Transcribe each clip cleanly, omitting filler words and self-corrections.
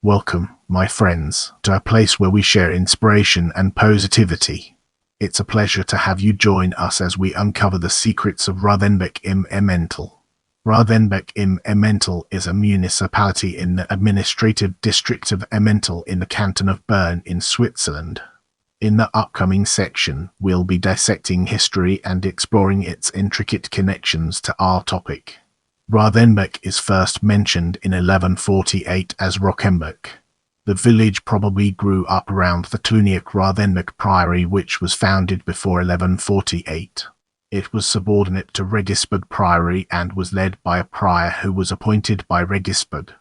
Welcome, my friends, to a place where we share inspiration and positivity. It's a pleasure to have you join us as we uncover the secrets of Röthenbach im Emmental. Röthenbach im Emmental is a municipality in the administrative district of Emmental in the canton of Bern in Switzerland. In the upcoming section, we'll be dissecting history and exploring its intricate connections to our topic. Röthenbach is first mentioned in 1148 as Röthenbach. The village probably grew up around the Cluniac Röthenbach Priory, which was founded before 1148. It was subordinate to Regensburg Priory and was led by a prior who was appointed by Regensburg.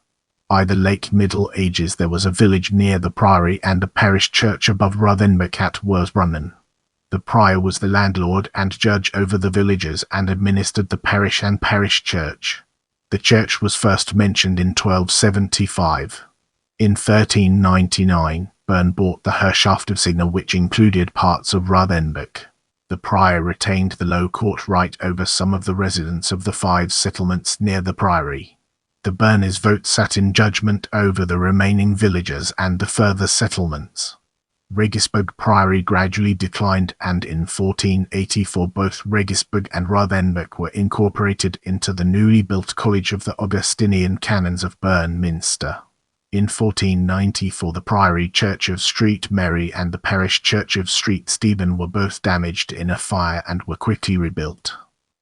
By the late Middle Ages there was a village near the priory and a parish church above Röthenbach at Wurzbrunnen. The prior was the landlord and judge over the villages and administered the parish and parish church. The church was first mentioned in 1275. In 1399, Bern bought the Herrschaft of Signe, which included parts of Röthenbach. The prior retained the low court right over some of the residents of the 5 settlements near the priory. The Bernese vote sat in judgment over the remaining villages and the further settlements. Regensburg Priory gradually declined, and in 1484 both Regensburg and Röthenbach were incorporated into the newly built College of the Augustinian Canons of Bern Minster. In 1494 the Priory Church of St. Mary and the Parish Church of St. Stephen were both damaged in a fire and were quickly rebuilt.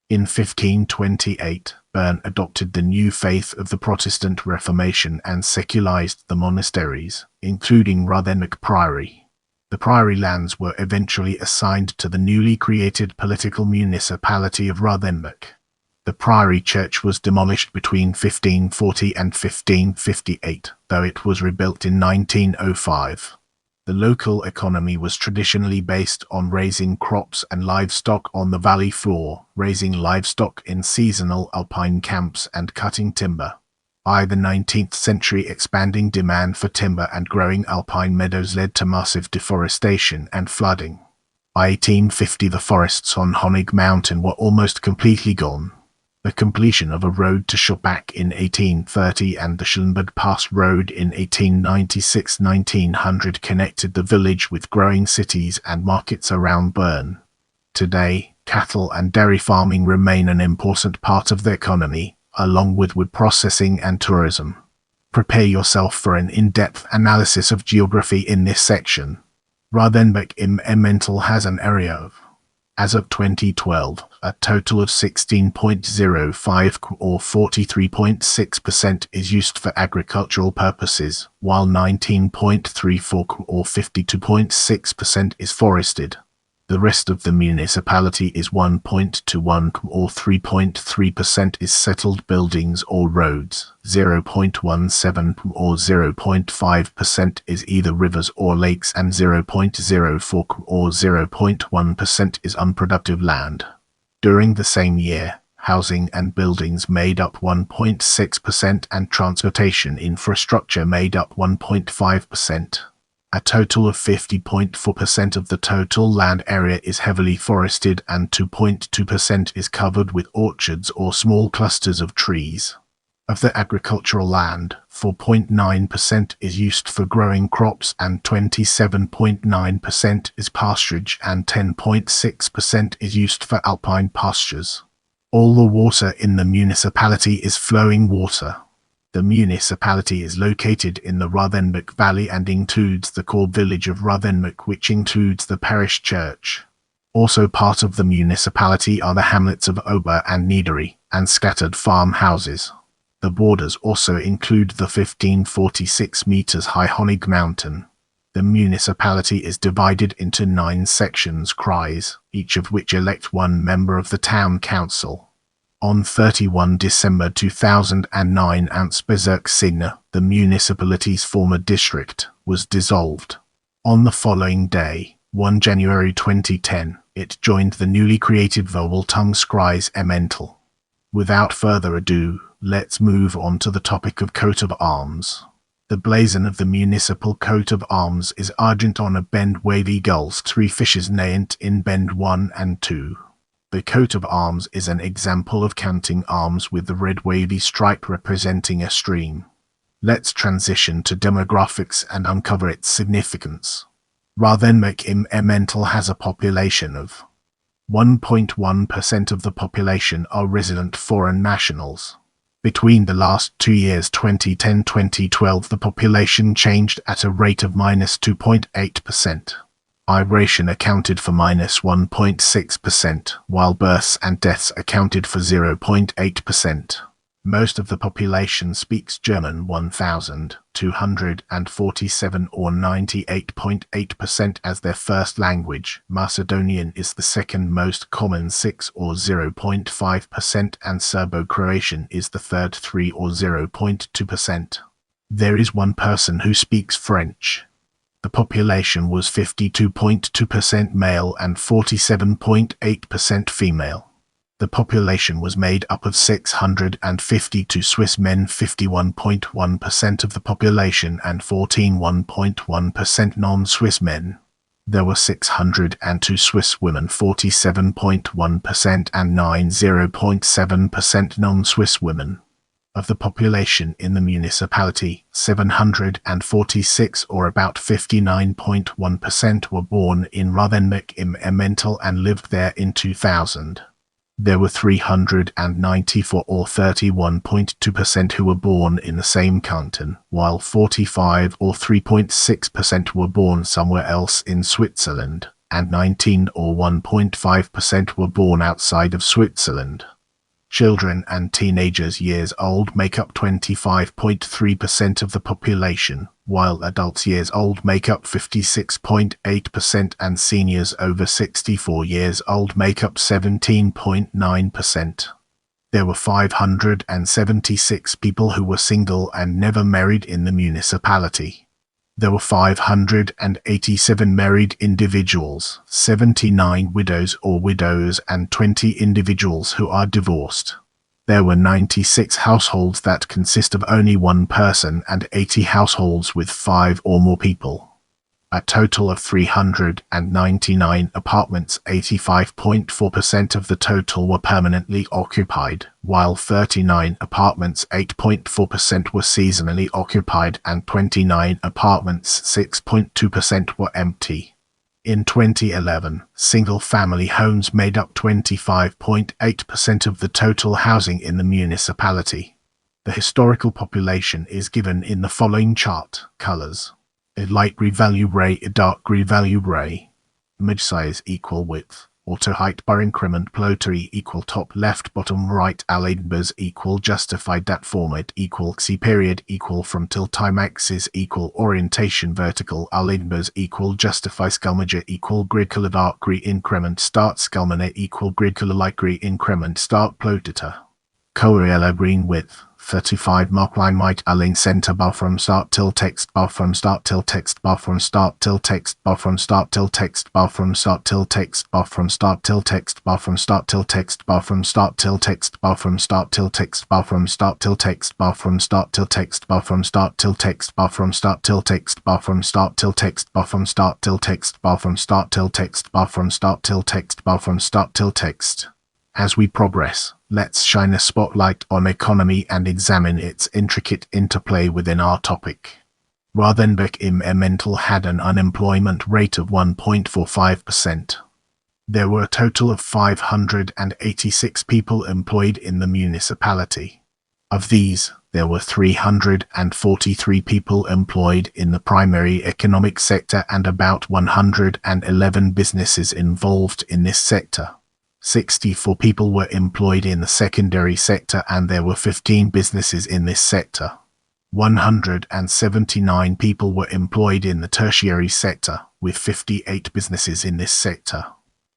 In 1528, Bern adopted the new faith of the Protestant Reformation and secularized the monasteries, including Röthenbach Priory. The priory lands were eventually assigned to the newly created political municipality of Röthenbach. The priory church was demolished between 1540 and 1558, though it was rebuilt in 1905. The local economy was traditionally based on raising crops and livestock on the valley floor, raising livestock in seasonal alpine camps, and cutting timber. By the 19th century, expanding demand for timber and growing alpine meadows led to massive deforestation and flooding. By 1850 the forests on Honig Mountain were almost completely gone. The completion of a road to Schopach in 1830 and the Schellenberg Pass Road in 1896-1900 connected the village with growing cities and markets around Bern. Today, cattle and dairy farming remain an important part of the economy, along with wood processing and tourism. Prepare yourself for an in-depth analysis of geography in this section. Röthenbach im Emmental has an area of, as of 2012, a total of 16.05 or 43.6% is used for agricultural purposes, while 19.34 or 52.6% is forested. The rest of the municipality is 1.21 or 3.3% is settled buildings or roads, 0.17 or 0.5% is either rivers or lakes, and 0.04 or 0.1% is unproductive land. During the same year, housing and buildings made up 1.6% and transportation infrastructure made up 1.5%. A total of 50.4% of the total land area is heavily forested and 2.2% is covered with orchards or small clusters of trees. Of the agricultural land, 4.9% is used for growing crops and 27.9% is pasturage and 10.6% is used for alpine pastures. All the water in the municipality is flowing water. The municipality is located in the Röthenbach Valley and includes the core village of Röthenbach, which includes the parish church. Also part of the municipality are the hamlets of Ober and Niedery, and scattered farmhouses. The borders also include the 1546 meters high Honig Mountain. The municipality is divided into 9 sections, kreis, each of which elect 1 member of the town council. On 31 December 2009, Amtsbezirk Signe, the municipality's former district, was dissolved. On the following day, 1 January 2010, it joined the newly created Verwaltungskreis Emmental. Without further ado, let's move on to the topic of coat of arms. The blazon of the municipal coat of arms is argent on a bend wavy gulls, 3 fishes named in bend 1 and 2. The coat of arms is an example of canting arms with the red wavy stripe representing a stream. Let's transition to demographics and uncover its significance. Röthenbach im Emmental has a population of 1.1% of the population are resident foreign nationals. Between the last 2 years 2010-2012 the population changed at a rate of -2.8%. Migration accounted for -1.6%, while births and deaths accounted for 0.8%. Most of the population speaks German 1,247 or 98.8% as their first language. Macedonian is the second most common 6 or 0.5% and Serbo-Croatian is the third 3 or 0.2%. There is one person who speaks French. The population was 52.2% male and 47.8% female. The population was made up of 652 Swiss men, 51.1% of the population, and 14.1% non-Swiss men. There were 602 Swiss women, 47.1%, and 90.7% non-Swiss women. Of the population in the municipality, 746 or about 59.1% were born in Röthenbach im Emmental and lived there in 2000. There were 394 or 31.2% who were born in the same canton, while 45 or 3.6% were born somewhere else in Switzerland, and 19 or 1.5% were born outside of Switzerland. Children and teenagers years old make up 25.3% of the population, while adults years old make up 56.8% and seniors over 64 years old make up 17.9%. There were 576 people who were single and never married in the municipality. There were 587 married individuals, 79 widows or widows, and 20 individuals who are divorced. There were 96 households that consist of only one person and 80 households with 5 or more people. A total of 399 apartments, 85.4% of the total were permanently occupied, while 39 apartments, 8.4% were seasonally occupied, and 29 apartments, 6.2% were empty. In 2011, single-family homes made up 25.8% of the total housing in the municipality. The historical population is given in the following chart: colors. A light grey value ray, a dark grey value ray. Image size equal width. Auto height bar increment plotery equal top left bottom right numbers equal justified dat format equal c period equal from till time axis equal orientation vertical numbers equal justify skullmeasure equal grid color dark grey increment start skullmane equal grid color light grey increment start plotita. Color yellow green width. 35 mark line might align center bar from start till text bar from start till text bar from start till text bar from start till text bar from start till text bar from start till text bar from start till text bar from start till text bar from start till text bar from start till text bar from start till text bar from start till text bar from start till text bar from start till text bar from start till text bar from start till text bar from start till text bar from start till text. As we progress, let's shine a spotlight on economy and examine its intricate interplay within our topic. Röthenbach im Emmental had an unemployment rate of 1.45%. There were a total of 586 people employed in the municipality. Of these, there were 343 people employed in the primary economic sector and about 111 businesses involved in this sector. 64 people were employed in the secondary sector and there were 15 businesses in this sector. 179 people were employed in the tertiary sector, with 58 businesses in this sector.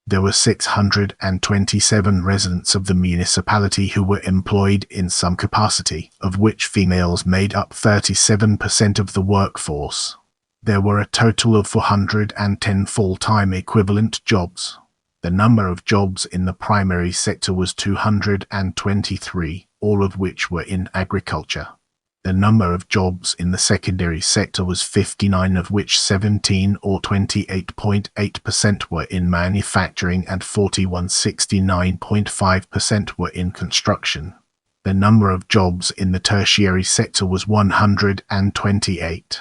There were 627 residents of the municipality who were employed in some capacity, of which females made up 37% of the workforce. There were a total of 410 full-time equivalent jobs. The number of jobs in the primary sector was 223, all of which were in agriculture. The number of jobs in the secondary sector was 59, of which 17 or 28.8% were in manufacturing and 41, 69.5% were in construction. The number of jobs in the tertiary sector was 128.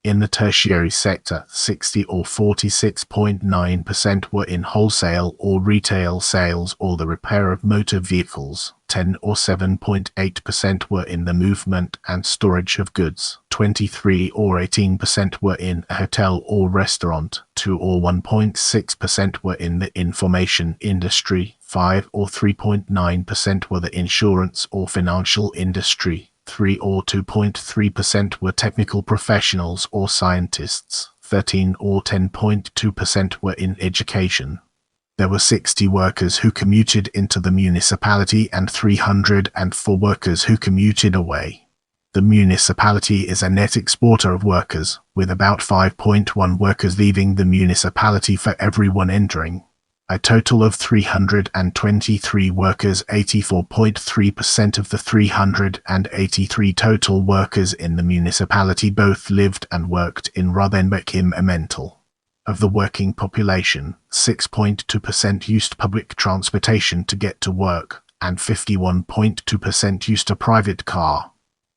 In the tertiary sector, 60 or 46.9% were in wholesale or retail sales or the repair of motor vehicles, 10 or 7.8% were in the movement and storage of goods, 23 or 18% were in a hotel or restaurant, 2 or 1.6% were in the information industry, 5 or 3.9% were the insurance or financial industry, 3 or 2.3% were technical professionals or scientists, 13 or 10.2% were in education. There were 60 workers who commuted into the municipality and 304 workers who commuted away. The municipality is a net exporter of workers, with about 5.1 workers leaving the municipality for every one entering. A total of 323 workers, 84.3% of the 383 total workers in the municipality both lived and worked in Röthenbach im Emmental. Of the working population, 6.2% used public transportation to get to work, and 51.2% used a private car.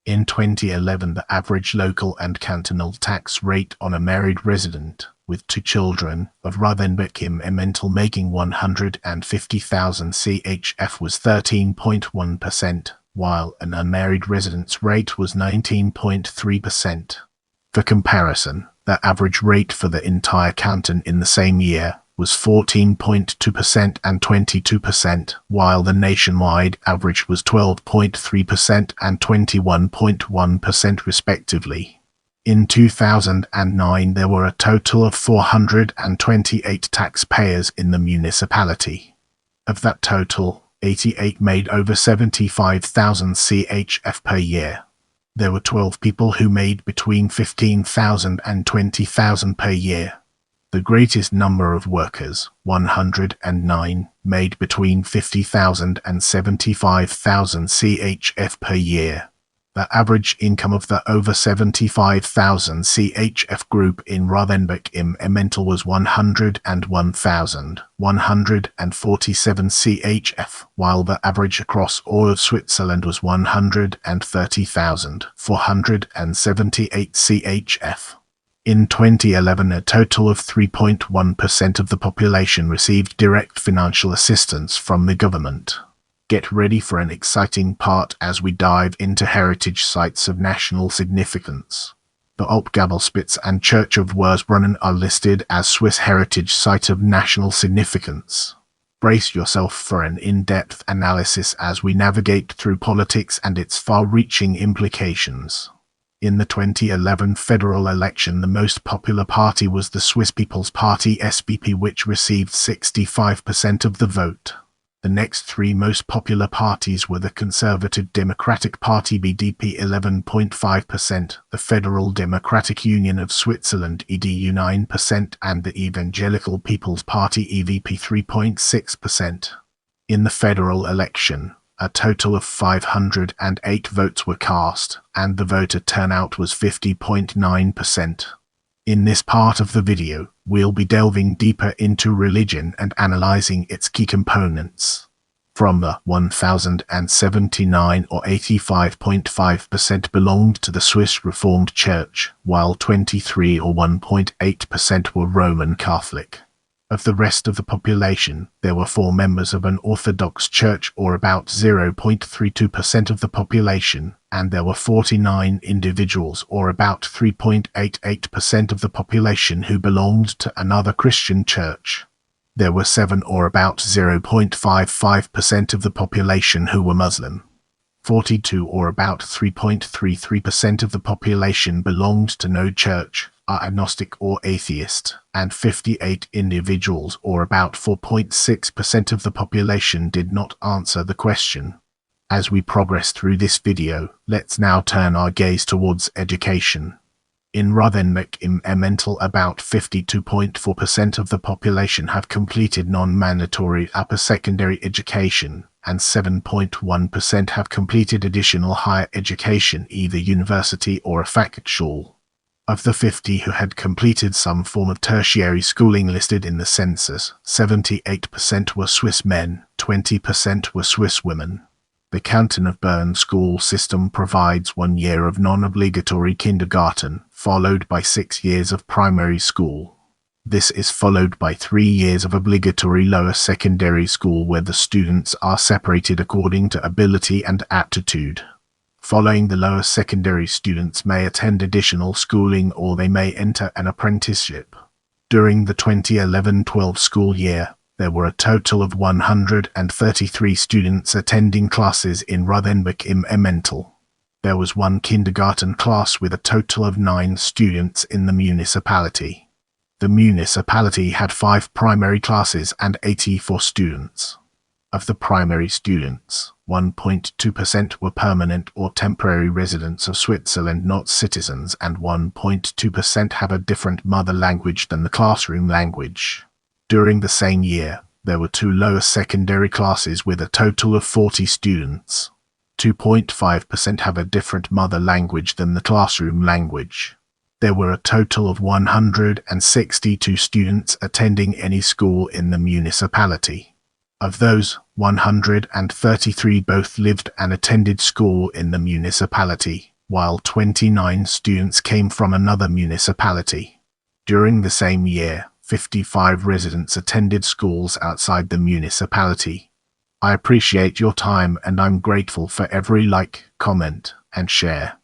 In 2011, the average local and cantonal tax rate on a married resident with 2 children of Röthenbach im Emmental making 150,000 CHF was 13.1%, while an unmarried resident's rate was 19.3%. For comparison, the average rate for the entire canton in the same year was 14.2% and 22%, while the nationwide average was 12.3% and 21.1% respectively. In 2009, there were a total of 428 taxpayers in the municipality. Of that total, 88 made over 75,000 CHF per year. There were 12 people who made between 15,000 and 20,000 per year. The greatest number of workers, 109, made between 50,000 and 75,000 CHF per year. The average income of the over 75,000 CHF group in Röthenbach im Emmental was 101,147 CHF, while the average across all of Switzerland was 130,478 CHF. In 2011, a total of 3.1% of the population received direct financial assistance from the government. Get ready for an exciting part as we dive into heritage sites of national significance. The Alpgabelspitze and Church of Wurzbrunnen are listed as Swiss Heritage Site of National Significance. Brace yourself for an in-depth analysis as we navigate through politics and its far-reaching implications. In the 2011 federal election, the most popular party was the Swiss People's Party (SPP), which received 65% of the vote. The next 3 most popular parties were the Conservative Democratic Party (BDP) 11.5%, the Federal Democratic Union of Switzerland (EDU) 9%, and the Evangelical People's Party (EVP) 3.6%. In the federal election, a total of 508 votes were cast, and the voter turnout was 50.9%. In this part of the video, we'll be delving deeper into religion and analyzing its key components. From the 1,079 or 85.5% belonged to the Swiss Reformed Church, while 23 or 1.8% were Roman Catholic. Of the rest of the population, there were 4 members of an Orthodox Church, or about 0.32% of the population, and there were 49 individuals, or about 3.88% of the population, who belonged to another Christian church. There were 7, or about 0.55% of the population, who were Muslim. 42, or about 3.33% of the population, belonged to no church, are agnostic or atheist, and 58 individuals, or about 4.6% of the population, did not answer the question. As we progress through this video, let's now turn our gaze towards education. In Röthenbach im Emmental, about 52.4% of the population have completed non-mandatory upper secondary education, and 7.1% have completed additional higher education, either university or a Fachschule. Of the 50 who had completed some form of tertiary schooling listed in the census, 78% were Swiss men, 20% were Swiss women. The canton of Bern school system provides 1 year of non-obligatory kindergarten, followed by 6 years of primary school. This is followed by 3 years of obligatory lower secondary school where the students are separated according to ability and aptitude. Following the lower secondary, students may attend additional schooling or they may enter an apprenticeship. During the 2011-12 school year, there were a total of 133 students attending classes in Röthenbach im Emmental. There was 1 kindergarten class with a total of 9 students in the municipality. The municipality had 5 primary classes and 84 students. Of the primary students, 1.2% were permanent or temporary residents of Switzerland, not citizens, and 1.2% have a different mother language than the classroom language. During the same year, there were 2 lower secondary classes with a total of 40 students. 2.5% have a different mother language than the classroom language. There were a total of 162 students attending any school in the municipality. Of those, 133 both lived and attended school in the municipality, while 29 students came from another municipality. During the same year, 55 residents attended schools outside the municipality. I appreciate your time and I'm grateful for every like, comment, and share.